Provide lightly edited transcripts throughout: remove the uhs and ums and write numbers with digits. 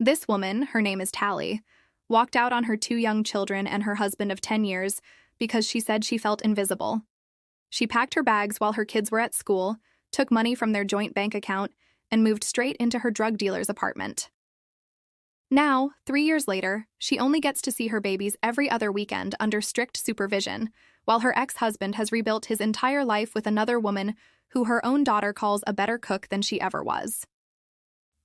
This woman, her name is Tally, walked out on her two young children and her husband of 10 years because she said she felt invisible. She packed her bags while her kids were at school, took money from their joint bank account, and moved straight into her drug dealer's apartment. Now, 3 years later, she only gets to see her babies every other weekend under strict supervision, while her ex-husband has rebuilt his entire life with another woman who her own daughter calls a better cook than she ever was.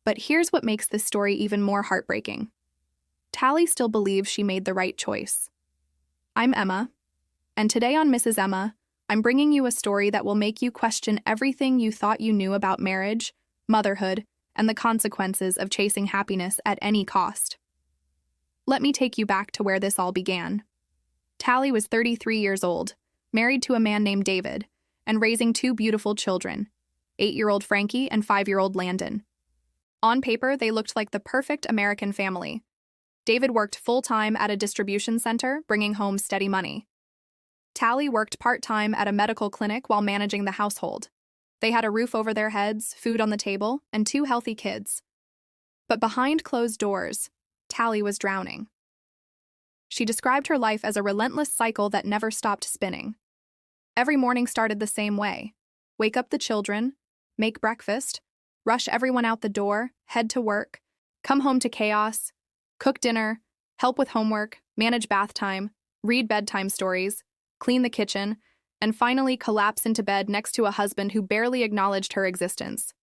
But here's what makes this story even more heartbreaking. Tally still believes she made the right choice. I'm Emma, and today on Mrs. Emma, I'm bringing you a story that will make you question everything you thought you knew about marriage, motherhood, and the consequences of chasing happiness at any cost. Let me take you back to where this all began. Tally was 33 years old, married to a man named David, and raising two beautiful children, 8-year-old Frankie and 5-year-old Landon. On paper, they looked like the perfect American family. David worked full-time at a distribution center, bringing home steady money. Tally worked part-time at a medical clinic while managing the household. They had a roof over their heads, food on the table, and 2 healthy kids. But behind closed doors, Tally was drowning. She described her life as a relentless cycle that never stopped spinning. Every morning started the same way. Wake up the children, make breakfast, rush everyone out the door, head to work, come home to chaos, cook dinner, help with homework, manage bath time, read bedtime stories, clean the kitchen, and finally collapse into bed next to a husband who barely acknowledged her existence.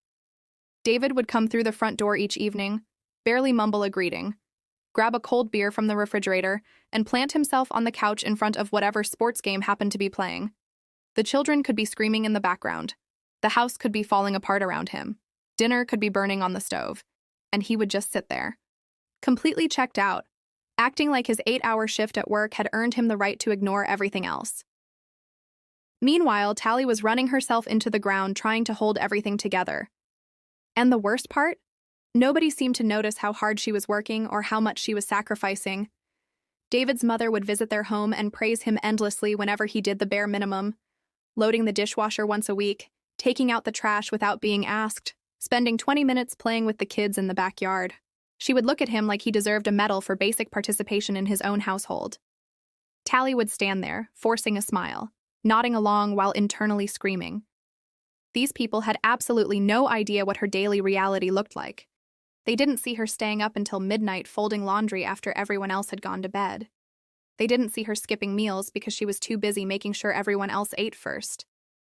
David would come through the front door each evening, barely mumble a greeting, grab a cold beer from the refrigerator, and plant himself on the couch in front of whatever sports game happened to be playing. The children could be screaming in the background. The house could be falling apart around him. Dinner could be burning on the stove. And he would just sit there, completely checked out, acting like his 8-hour shift at work had earned him the right to ignore everything else. Meanwhile, Tally was running herself into the ground trying to hold everything together. And the worst part? Nobody seemed to notice how hard she was working or how much she was sacrificing. David's mother would visit their home and praise him endlessly whenever he did the bare minimum, loading the dishwasher once a week, taking out the trash without being asked, spending 20 minutes playing with the kids in the backyard. She would look at him like he deserved a medal for basic participation in his own household. Tally would stand there, forcing a smile, nodding along while internally screaming. These people had absolutely no idea what her daily reality looked like. They didn't see her staying up until midnight folding laundry after everyone else had gone to bed. They didn't see her skipping meals because she was too busy making sure everyone else ate first.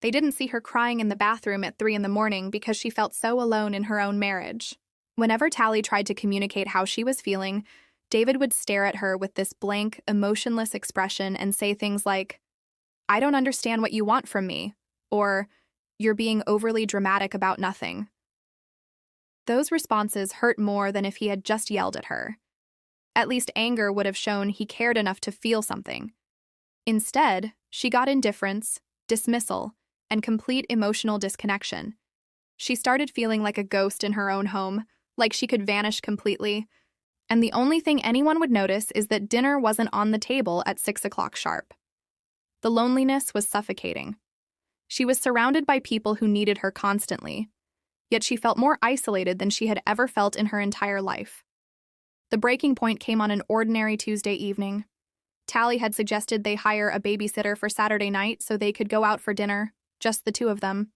They didn't see her crying in the bathroom at 3 in the morning because she felt so alone in her own marriage. Whenever Tally tried to communicate how she was feeling, David would stare at her with this blank, emotionless expression and say things like, "I don't understand what you want from me," or, "You're being overly dramatic about nothing." Those responses hurt more than if he had just yelled at her. At least anger would have shown he cared enough to feel something. Instead, she got indifference, dismissal, and complete emotional disconnection. She started feeling like a ghost in her own home, like she could vanish completely, and the only thing anyone would notice is that dinner wasn't on the table at 6 o'clock sharp. The loneliness was suffocating. She was surrounded by people who needed her constantly, yet she felt more isolated than she had ever felt in her entire life. The breaking point came on an ordinary Tuesday evening. Tally had suggested they hire a babysitter for Saturday night so they could go out for dinner, just the two of them.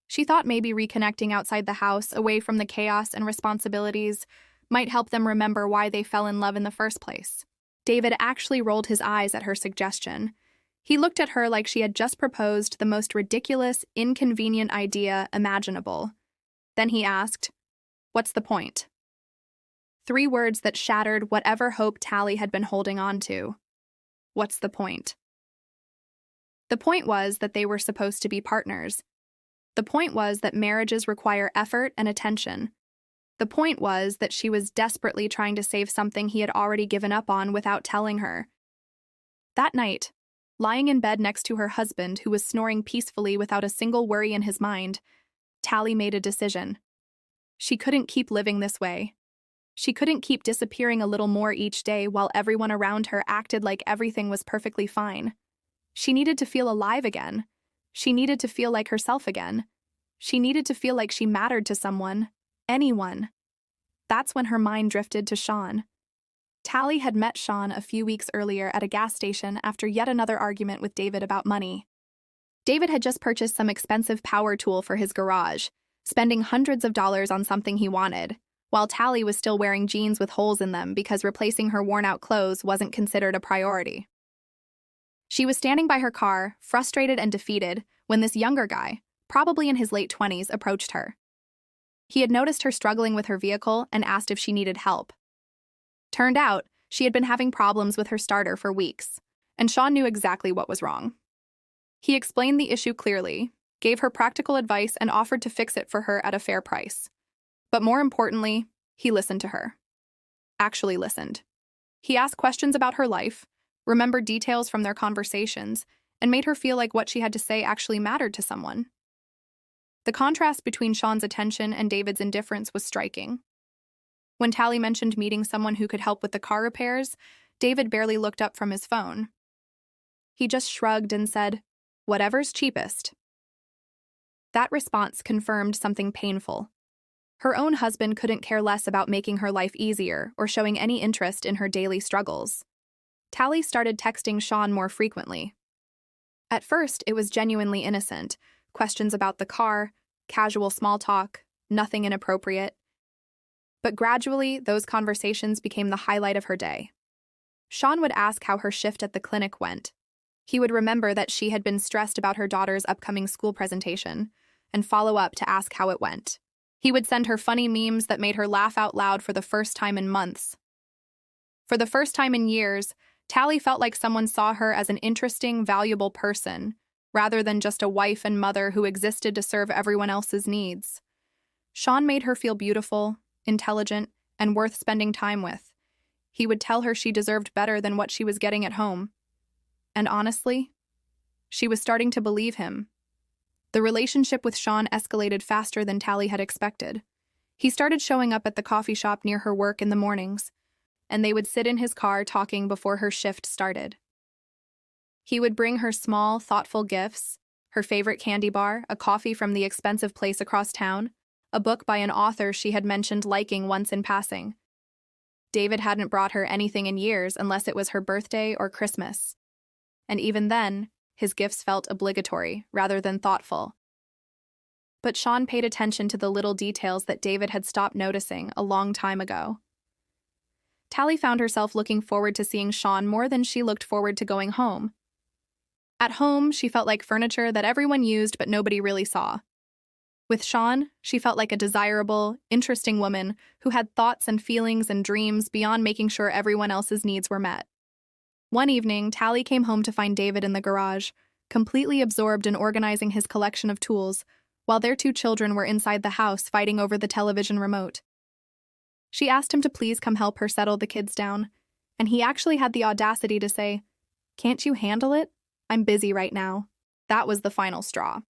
She thought maybe reconnecting outside the house, away from the chaos and responsibilities, might help them remember why they fell in love in the first place. David actually rolled his eyes at her suggestion. He looked at her like she had just proposed the most ridiculous, inconvenient idea imaginable. Then he asked, "What's the point?" 3 words that shattered whatever hope Tally had been holding on to. What's the point? The point was that they were supposed to be partners. The point was that marriages require effort and attention. The point was that she was desperately trying to save something he had already given up on without telling her. That night, lying in bed next to her husband who was snoring peacefully without a single worry in his mind, Tally made a decision. She couldn't keep living this way. She couldn't keep disappearing a little more each day while everyone around her acted like everything was perfectly fine. She needed to feel alive again. She needed to feel like herself again. She needed to feel like she mattered to someone, anyone. That's when her mind drifted to Sean. Tally had met Sean a few weeks earlier at a gas station after yet another argument with David about money. David had just purchased some expensive power tool for his garage, spending hundreds of dollars on something he wanted, while Tally was still wearing jeans with holes in them because replacing her worn-out clothes wasn't considered a priority. She was standing by her car, frustrated and defeated, when this younger guy, probably in his late 20s, approached her. He had noticed her struggling with her vehicle and asked if she needed help. Turned out, she had been having problems with her starter for weeks, and Sean knew exactly what was wrong. He explained the issue clearly, gave her practical advice, and offered to fix it for her at a fair price. But more importantly, he listened to her. Actually listened. He asked questions about her life, remembered details from their conversations, and made her feel like what she had to say actually mattered to someone. The contrast between Sean's attention and David's indifference was striking. When Tally mentioned meeting someone who could help with the car repairs, David barely looked up from his phone. He just shrugged and said, "Whatever's cheapest." That response confirmed something painful. Her own husband couldn't care less about making her life easier or showing any interest in her daily struggles. Tally started texting Sean more frequently. At first, it was genuinely innocent, questions about the car, casual small talk, nothing inappropriate. But gradually, those conversations became the highlight of her day. Sean would ask how her shift at the clinic went. He would remember that she had been stressed about her daughter's upcoming school presentation and follow up to ask how it went. He would send her funny memes that made her laugh out loud for the first time in months. For the first time in years, Tally felt like someone saw her as an interesting, valuable person, rather than just a wife and mother who existed to serve everyone else's needs. Sean made her feel beautiful, intelligent, and worth spending time with. He would tell her she deserved better than what she was getting at home. And honestly, she was starting to believe him. The relationship with Sean escalated faster than Tally had expected. He started showing up at the coffee shop near her work in the mornings, and they would sit in his car talking before her shift started. He would bring her small, thoughtful gifts, her favorite candy bar, a coffee from the expensive place across town, a book by an author she had mentioned liking once in passing. David hadn't brought her anything in years unless it was her birthday or Christmas. And even then, his gifts felt obligatory rather than thoughtful. But Sean paid attention to the little details that David had stopped noticing a long time ago. Tally found herself looking forward to seeing Sean more than she looked forward to going home. At home, she felt like furniture that everyone used but nobody really saw. With Sean, she felt like a desirable, interesting woman who had thoughts and feelings and dreams beyond making sure everyone else's needs were met. One evening, Tally came home to find David in the garage, completely absorbed in organizing his collection of tools, while their two children were inside the house fighting over the television remote. She asked him to please come help her settle the kids down, and he actually had the audacity to say, "Can't you handle it? I'm busy right now." That was the final straw.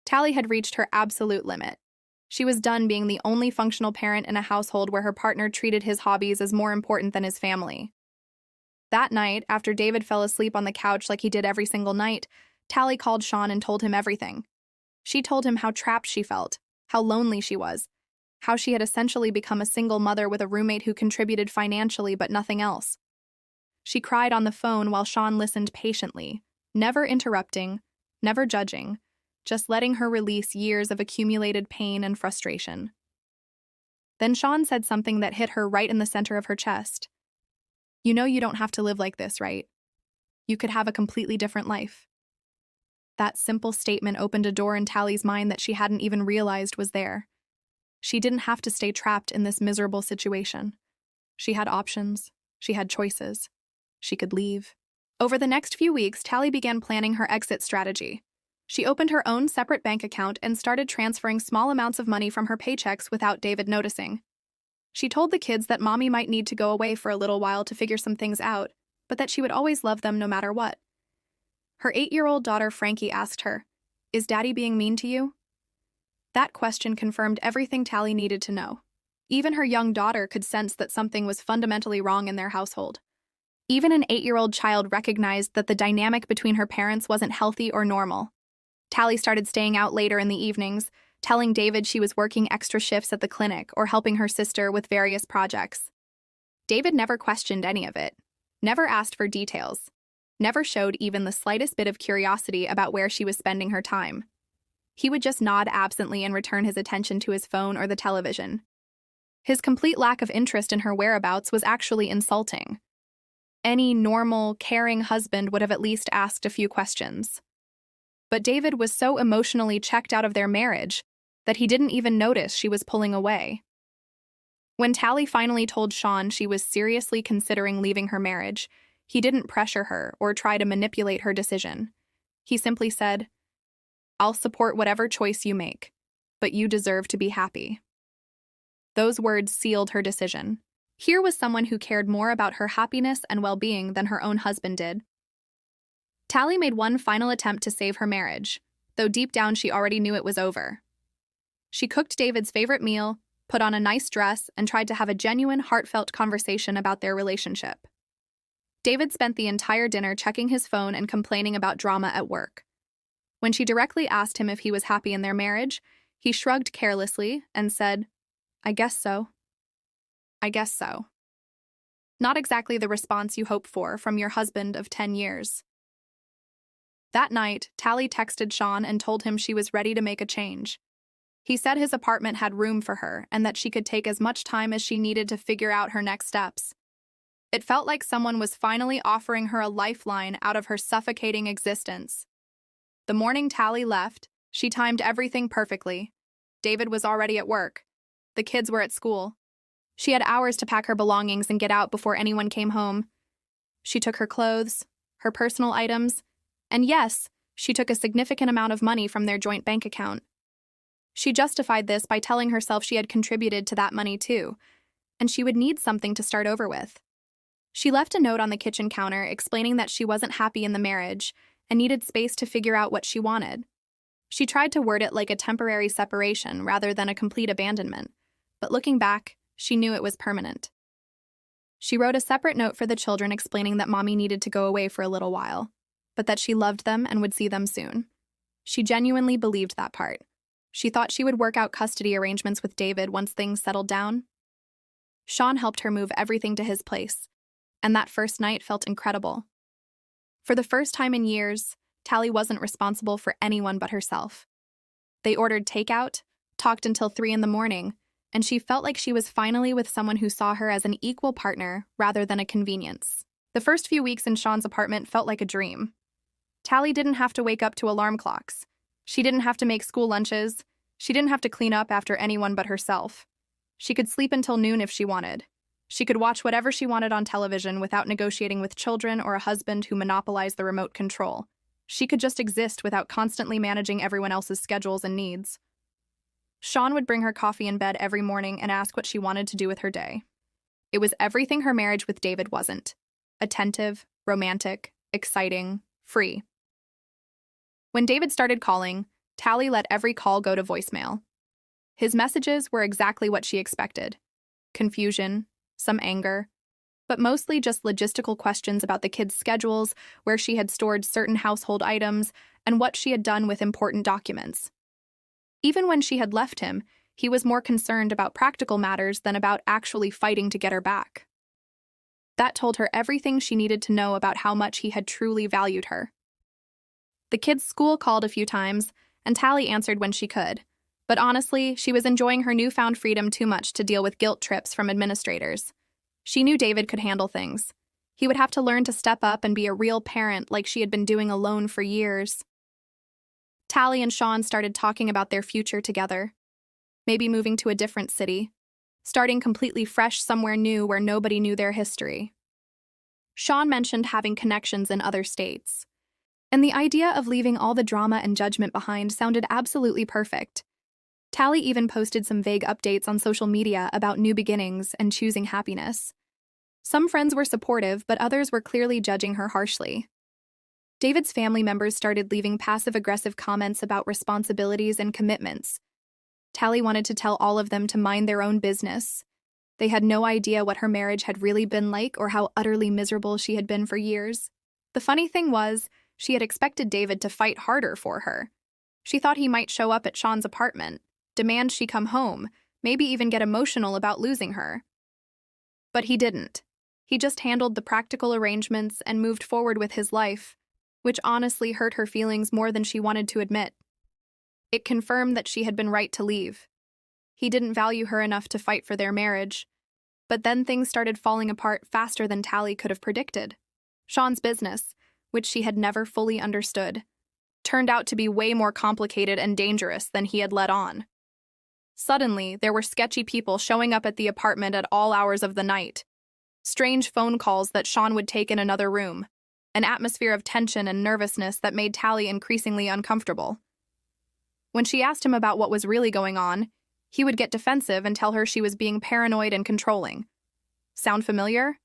Tally had reached her absolute limit. She was done being the only functional parent in a household where her partner treated his hobbies as more important than his family. That night, after David fell asleep on the couch like he did every single night, Tally called Sean and told him everything. She told him how trapped she felt, how lonely she was, how she had essentially become a single mother with a roommate who contributed financially but nothing else. She cried on the phone while Sean listened patiently, never interrupting, never judging, just letting her release years of accumulated pain and frustration. Then Sean said something that hit her right in the center of her chest. "You know you don't have to live like this, right? You could have a completely different life." That simple statement opened a door in Tally's mind that she hadn't even realized was there. She didn't have to stay trapped in this miserable situation. She had options. She had choices. She could leave. Over the next few weeks, Tally began planning her exit strategy. She opened her own separate bank account and started transferring small amounts of money from her paychecks without David noticing. She told the kids that Mommy might need to go away for a little while to figure some things out, but that she would always love them no matter what. Her 8-year-old daughter Frankie asked her, "Is Daddy being mean to you?" That question confirmed everything Tally needed to know. Even her young daughter could sense that something was fundamentally wrong in their household. Even an 8-year-old child recognized that the dynamic between her parents wasn't healthy or normal. Tally started staying out later in the evenings, telling David she was working extra shifts at the clinic or helping her sister with various projects. David never questioned any of it, never asked for details, never showed even the slightest bit of curiosity about where she was spending her time. He would just nod absently and return his attention to his phone or the television. His complete lack of interest in her whereabouts was actually insulting. Any normal, caring husband would have at least asked a few questions. But David was so emotionally checked out of their marriage that he didn't even notice she was pulling away. When Tally finally told Sean she was seriously considering leaving her marriage, he didn't pressure her or try to manipulate her decision. He simply said, "I'll support whatever choice you make, but you deserve to be happy." Those words sealed her decision. Here was someone who cared more about her happiness and well-being than her own husband did. Tally made one final attempt to save her marriage, though deep down she already knew it was over. She cooked David's favorite meal, put on a nice dress, and tried to have a genuine, heartfelt conversation about their relationship. David spent the entire dinner checking his phone and complaining about drama at work. When she directly asked him if he was happy in their marriage, he shrugged carelessly and said, "I guess so. I guess so." Not exactly the response you hope for from your husband of 10 years. That night, Tally texted Sean and told him she was ready to make a change. He said his apartment had room for her and that she could take as much time as she needed to figure out her next steps. It felt like someone was finally offering her a lifeline out of her suffocating existence. The morning Tally left, she timed everything perfectly. David was already at work. The kids were at school. She had hours to pack her belongings and get out before anyone came home. She took her clothes, her personal items, and yes, she took a significant amount of money from their joint bank account. She justified this by telling herself she had contributed to that money too, and she would need something to start over with. She left a note on the kitchen counter explaining that she wasn't happy in the marriage and needed space to figure out what she wanted. She tried to word it like a temporary separation rather than a complete abandonment, but looking back, she knew it was permanent. She wrote a separate note for the children explaining that Mommy needed to go away for a little while, but that she loved them and would see them soon. She genuinely believed that part. She thought she would work out custody arrangements with David once things settled down. Sean helped her move everything to his place, and that first night felt incredible. For the first time in years, Tally wasn't responsible for anyone but herself. They ordered takeout, talked until 3 in the morning, and she felt like she was finally with someone who saw her as an equal partner rather than a convenience. The first few weeks in Sean's apartment felt like a dream. Tally didn't have to wake up to alarm clocks. She didn't have to make school lunches. She didn't have to clean up after anyone but herself. She could sleep until noon if she wanted. She could watch whatever she wanted on television without negotiating with children or a husband who monopolized the remote control. She could just exist without constantly managing everyone else's schedules and needs. Sean would bring her coffee in bed every morning and ask what she wanted to do with her day. It was everything her marriage with David wasn't. Attentive, romantic, exciting, free. When David started calling, Tally let every call go to voicemail. His messages were exactly what she expected. Confusion, some anger, but mostly just logistical questions about the kids' schedules, where she had stored certain household items, and what she had done with important documents. Even when she had left him, he was more concerned about practical matters than about actually fighting to get her back. That told her everything she needed to know about how much he had truly valued her. The kids' school called a few times, and Tally answered when she could. But honestly, she was enjoying her newfound freedom too much to deal with guilt trips from administrators. She knew David could handle things. He would have to learn to step up and be a real parent like she had been doing alone for years. Tally and Sean started talking about their future together. Maybe moving to a different city. Starting completely fresh somewhere new where nobody knew their history. Sean mentioned having connections in other states. And the idea of leaving all the drama and judgment behind sounded absolutely perfect. Tally even posted some vague updates on social media about new beginnings and choosing happiness. Some friends were supportive, but others were clearly judging her harshly. David's family members started leaving passive-aggressive comments about responsibilities and commitments. Tally wanted to tell all of them to mind their own business. They had no idea what her marriage had really been like or how utterly miserable she had been for years. The funny thing was, she had expected David to fight harder for her. She thought he might show up at Sean's apartment, demand she come home, maybe even get emotional about losing her. But he didn't. He just handled the practical arrangements and moved forward with his life, which honestly hurt her feelings more than she wanted to admit. It confirmed that she had been right to leave. He didn't value her enough to fight for their marriage. But then things started falling apart faster than Tally could have predicted. Sean's business, which she had never fully understood, turned out to be way more complicated and dangerous than he had let on. Suddenly, there were sketchy people showing up at the apartment at all hours of the night. Strange phone calls that Sean would take in another room. An atmosphere of tension and nervousness that made Tally increasingly uncomfortable. When she asked him about what was really going on, he would get defensive and tell her she was being paranoid and controlling. Sound familiar?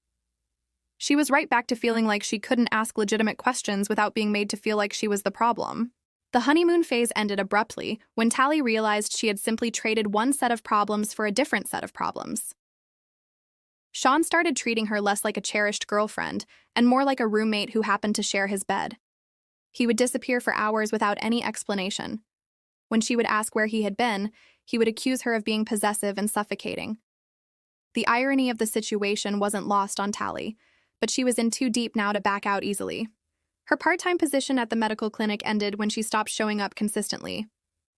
She was right back to feeling like she couldn't ask legitimate questions without being made to feel like she was the problem. The honeymoon phase ended abruptly when Tally realized she had simply traded one set of problems for a different set of problems. Sean started treating her less like a cherished girlfriend and more like a roommate who happened to share his bed. He would disappear for hours without any explanation. When she would ask where he had been, he would accuse her of being possessive and suffocating. The irony of the situation wasn't lost on Tally, but she was in too deep now to back out easily. Her part-time position at the medical clinic ended when she stopped showing up consistently.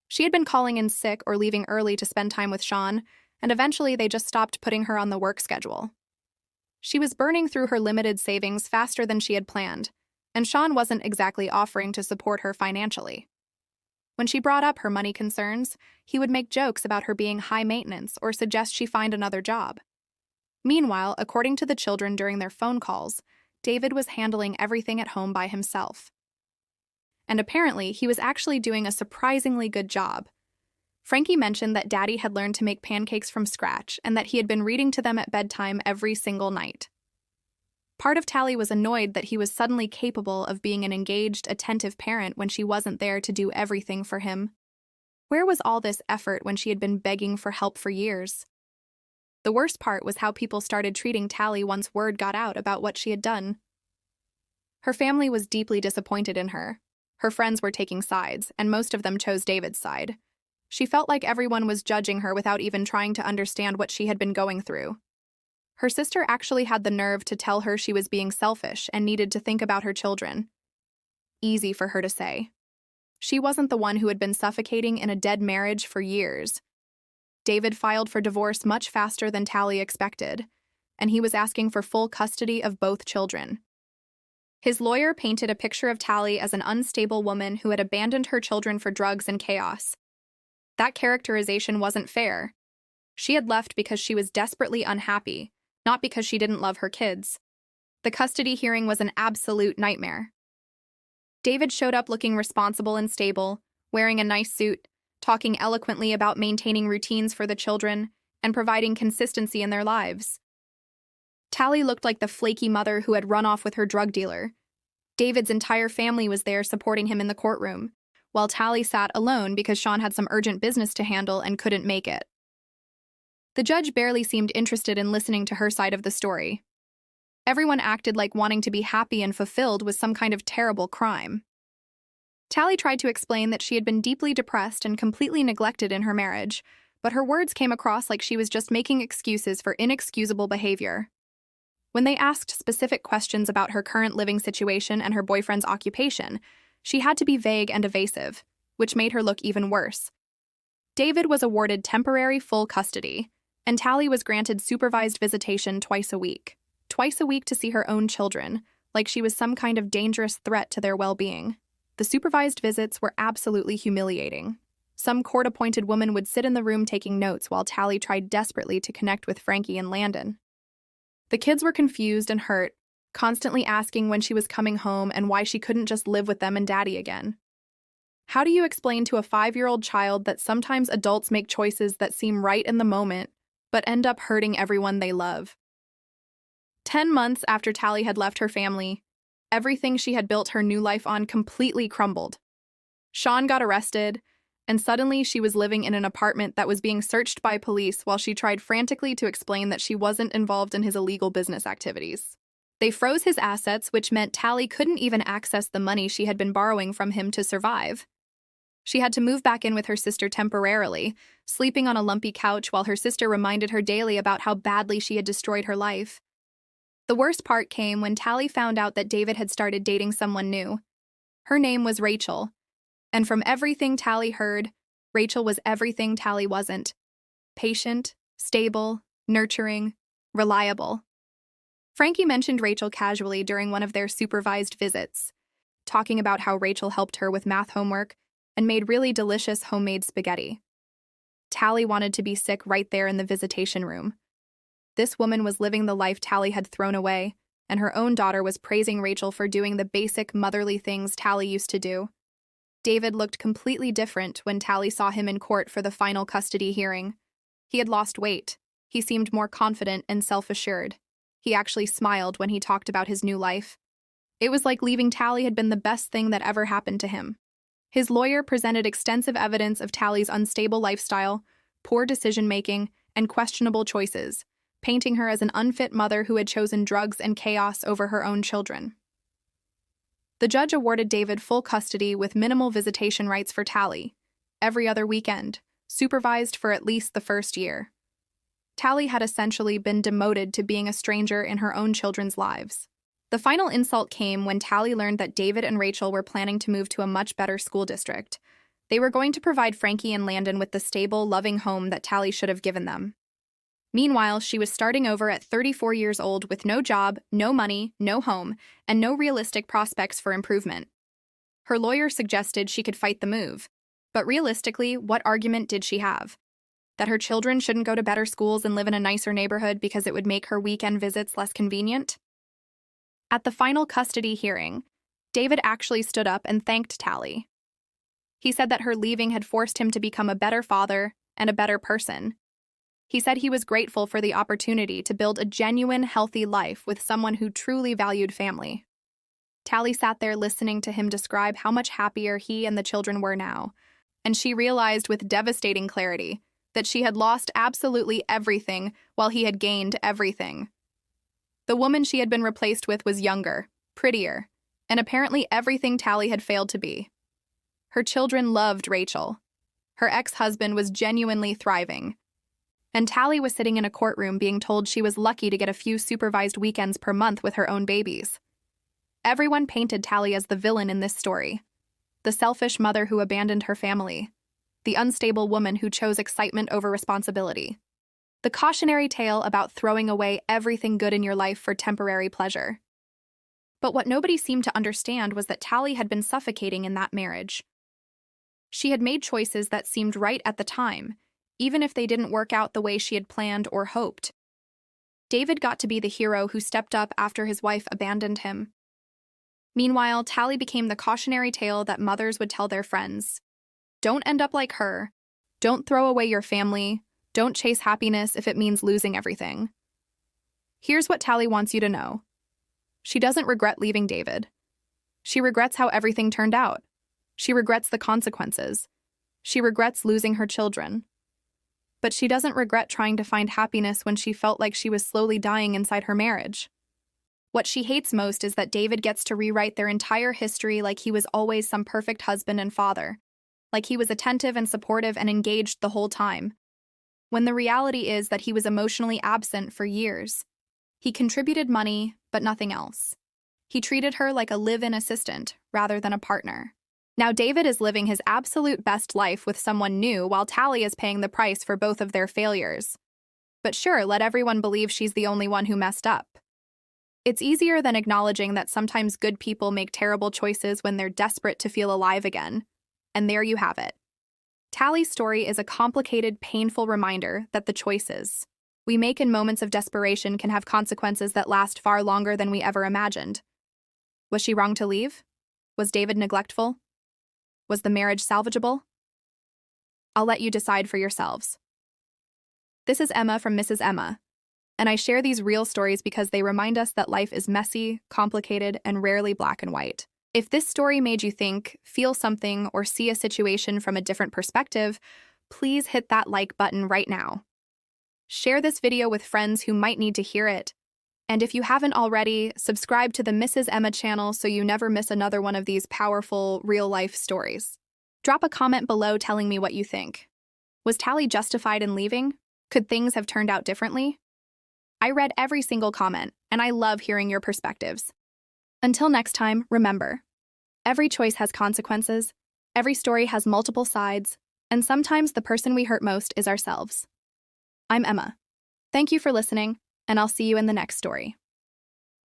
She had been calling in sick or leaving early to spend time with Sean, and eventually they just stopped putting her on the work schedule. She was burning through her limited savings faster than she had planned, and Sean wasn't exactly offering to support her financially. When she brought up her money concerns, he would make jokes about her being high maintenance or suggest she find another job. Meanwhile, according to the children during their phone calls, David was handling everything at home by himself. And apparently, he was actually doing a surprisingly good job. Frankie mentioned that Daddy had learned to make pancakes from scratch and that he had been reading to them at bedtime every single night. Part of Tally was annoyed that he was suddenly capable of being an engaged, attentive parent when she wasn't there to do everything for him. Where was all this effort when she had been begging for help for years? The worst part was how people started treating Tally once word got out about what she had done. Her family was deeply disappointed in her. Her friends were taking sides, and most of them chose David's side. She felt like everyone was judging her without even trying to understand what she had been going through. Her sister actually had the nerve to tell her she was being selfish and needed to think about her children. Easy for her to say. She wasn't the one who had been suffocating in a dead marriage for years. David filed for divorce much faster than Tally expected, and he was asking for full custody of both children. His lawyer painted a picture of Tally as an unstable woman who had abandoned her children for drugs and chaos. That characterization wasn't fair. She had left because she was desperately unhappy, not because she didn't love her kids. The custody hearing was an absolute nightmare. David showed up looking responsible and stable, wearing a nice suit, talking eloquently about maintaining routines for the children and providing consistency in their lives. Tally looked like the flaky mother who had run off with her drug dealer. David's entire family was there supporting him in the courtroom, while Tally sat alone because Sean had some urgent business to handle and couldn't make it. The judge barely seemed interested in listening to her side of the story. Everyone acted like wanting to be happy and fulfilled was some kind of terrible crime. Tally tried to explain that she had been deeply depressed and completely neglected in her marriage, but her words came across like she was just making excuses for inexcusable behavior. When they asked specific questions about her current living situation and her boyfriend's occupation, she had to be vague and evasive, which made her look even worse. David was awarded temporary full custody, and Tally was granted supervised visitation twice a week to see her own children, like she was some kind of dangerous threat to their well-being. The supervised visits were absolutely humiliating. Some court-appointed woman would sit in the room taking notes while Tally tried desperately to connect with Frankie and Landon. The kids were confused and hurt, constantly asking when she was coming home and why she couldn't just live with them and Daddy again. How do you explain to a 5-year-old child that sometimes adults make choices that seem right in the moment, but end up hurting everyone they love? 10 months after Tally had left her family, everything she had built her new life on completely crumbled. Sean got arrested, and suddenly she was living in an apartment that was being searched by police while she tried frantically to explain that she wasn't involved in his illegal business activities. They froze his assets, which meant Tally couldn't even access the money she had been borrowing from him to survive. She had to move back in with her sister temporarily, sleeping on a lumpy couch while her sister reminded her daily about how badly she had destroyed her life. The worst part came when Tally found out that David had started dating someone new. Her name was Rachel. And from everything Tally heard, Rachel was everything Tally wasn't. Patient, stable, nurturing, reliable. Frankie mentioned Rachel casually during one of their supervised visits, talking about how Rachel helped her with math homework and made really delicious homemade spaghetti. Tally wanted to be sick right there in the visitation room. This woman was living the life Tally had thrown away, and her own daughter was praising Rachel for doing the basic motherly things Tally used to do. David looked completely different when Tally saw him in court for the final custody hearing. He had lost weight. He seemed more confident and self-assured. He actually smiled when he talked about his new life. It was like leaving Tally had been the best thing that ever happened to him. His lawyer presented extensive evidence of Tally's unstable lifestyle, poor decision-making, and questionable choices, painting her as an unfit mother who had chosen drugs and chaos over her own children. The judge awarded David full custody with minimal visitation rights for Tally, every other weekend, supervised for at least the first year. Tally had essentially been demoted to being a stranger in her own children's lives. The final insult came when Tally learned that David and Rachel were planning to move to a much better school district. They were going to provide Frankie and Landon with the stable, loving home that Tally should have given them. Meanwhile, she was starting over at 34 years old with no job, no money, no home, and no realistic prospects for improvement. Her lawyer suggested she could fight the move. But realistically, what argument did she have? That her children shouldn't go to better schools and live in a nicer neighborhood because it would make her weekend visits less convenient? At the final custody hearing, David actually stood up and thanked Tally. He said that her leaving had forced him to become a better father and a better person. He said he was grateful for the opportunity to build a genuine, healthy life with someone who truly valued family. Tally sat there listening to him describe how much happier he and the children were now, and she realized with devastating clarity that she had lost absolutely everything while he had gained everything. The woman she had been replaced with was younger, prettier, and apparently everything Tally had failed to be. Her children loved Rachel. Her ex-husband was genuinely thriving. And Tally was sitting in a courtroom being told she was lucky to get a few supervised weekends per month with her own babies. Everyone painted Tally as the villain in this story. The selfish mother who abandoned her family. The unstable woman who chose excitement over responsibility. The cautionary tale about throwing away everything good in your life for temporary pleasure. But what nobody seemed to understand was that Tally had been suffocating in that marriage. She had made choices that seemed right at the time, even if they didn't work out the way she had planned or hoped. David got to be the hero who stepped up after his wife abandoned him. Meanwhile, Tally became the cautionary tale that mothers would tell their friends. Don't end up like her. Don't throw away your family. Don't chase happiness if it means losing everything. Here's what Tally wants you to know. She doesn't regret leaving David. She regrets how everything turned out. She regrets the consequences. She regrets losing her children. But she doesn't regret trying to find happiness when she felt like she was slowly dying inside her marriage. What she hates most is that David gets to rewrite their entire history like he was always some perfect husband and father, like he was attentive and supportive and engaged the whole time, when the reality is that he was emotionally absent for years. He contributed money, but nothing else. He treated her like a live-in assistant rather than a partner. Now David is living his absolute best life with someone new while Tally is paying the price for both of their failures. But sure, let everyone believe she's the only one who messed up. It's easier than acknowledging that sometimes good people make terrible choices when they're desperate to feel alive again. And there you have it. Tally's story is a complicated, painful reminder that the choices we make in moments of desperation can have consequences that last far longer than we ever imagined. Was she wrong to leave? Was David neglectful? Was the marriage salvageable? I'll let you decide for yourselves. This is Emma from Mrs. Emma, and I share these real stories because they remind us that life is messy, complicated, and rarely black and white. If this story made you think, feel something, or see a situation from a different perspective, please hit that like button right now. Share this video with friends who might need to hear it. And if you haven't already, subscribe to the Mrs. Emma channel so you never miss another one of these powerful, real-life stories. Drop a comment below telling me what you think. Was Tally justified in leaving? Could things have turned out differently? I read every single comment, and I love hearing your perspectives. Until next time, remember, every choice has consequences, every story has multiple sides, and sometimes the person we hurt most is ourselves. I'm Emma. Thank you for listening, and I'll see you in the next story.